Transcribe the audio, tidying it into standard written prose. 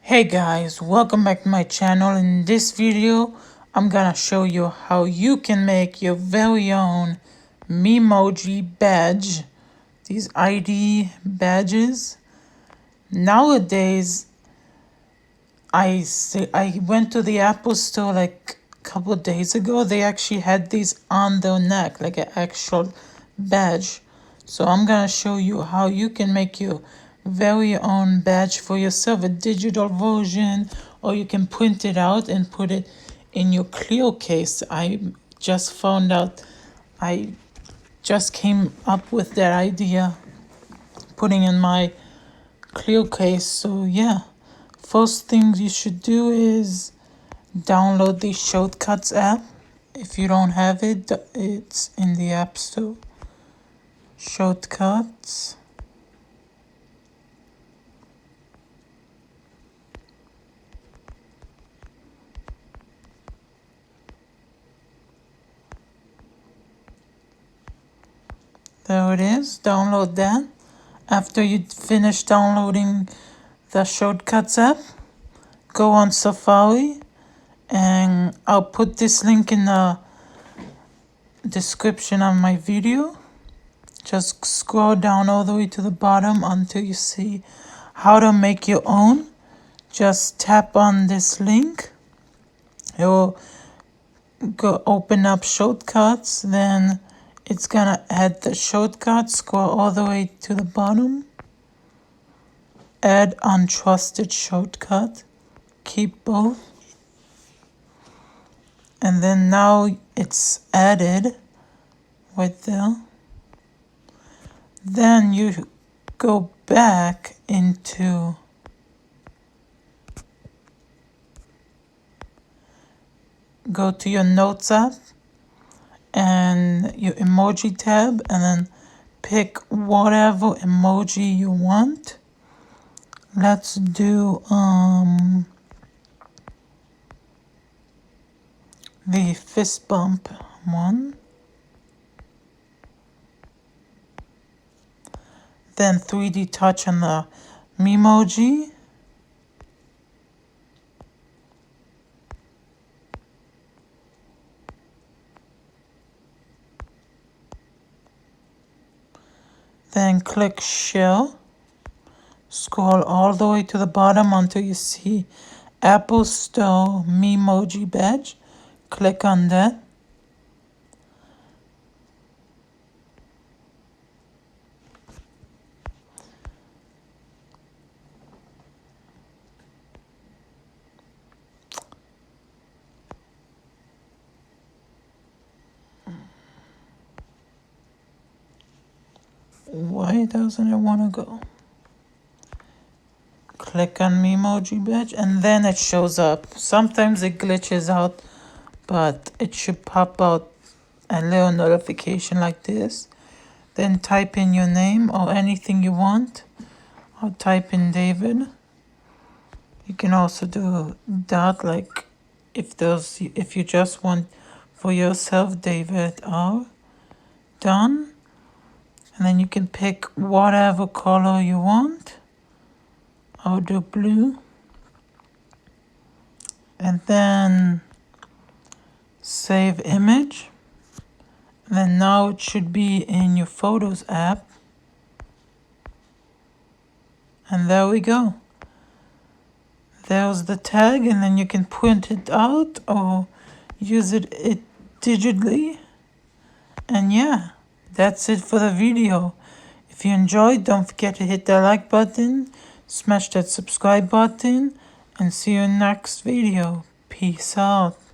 Hey guys, welcome back to my channel. In this video, I'm gonna show you how you can make your very own Memoji badge. These ID badges. Nowadays, I went to the Apple store like a couple of days ago. They actually had these on their neck, like an actual badge. So I'm gonna show you how you can make your very own badge for yourself, a digital version, or you can print it out and put it in your clear case. I just found out, I just came up with that idea, putting in my clear case. So yeah, first thing you should do is download the Shortcuts app. If you don't have it, it's in the App Store. Shortcuts. There it is. Download that. After you finish downloading the Shortcuts app, go on Safari, and I'll put this link in the description of my video. Just scroll down all the way to the bottom until you see how to make your own. Just tap on this link. It will go open up Shortcuts. Then it's gonna add the shortcut. Scroll all the way to the bottom. Add untrusted shortcut. Keep both. And then now it's added right there. Then you go back into go to your Notes app and your emoji tab, and then pick whatever emoji you want. Let's do the fist bump one. Then 3D touch on the Memoji. Then click share. Scroll all the way to the bottom until you see Apple Store Memoji badge. Click on that. Why doesn't it want to go? Click on Memoji badge and then it shows up. Sometimes it glitches out, but it should pop out a little notification like this. Then type in your name or anything you want. I'll type in David. You can also do dot, like if you just want for yourself, David R. Done. And then you can pick whatever color you want. I'll do blue. And then save image. And then now it should be in your Photos app. And there we go. There's the tag, and then you can print it out or use it digitally. And yeah, that's it for the video. If you enjoyed, don't forget to hit that like button, smash that subscribe button, and see you in the next video. Peace out.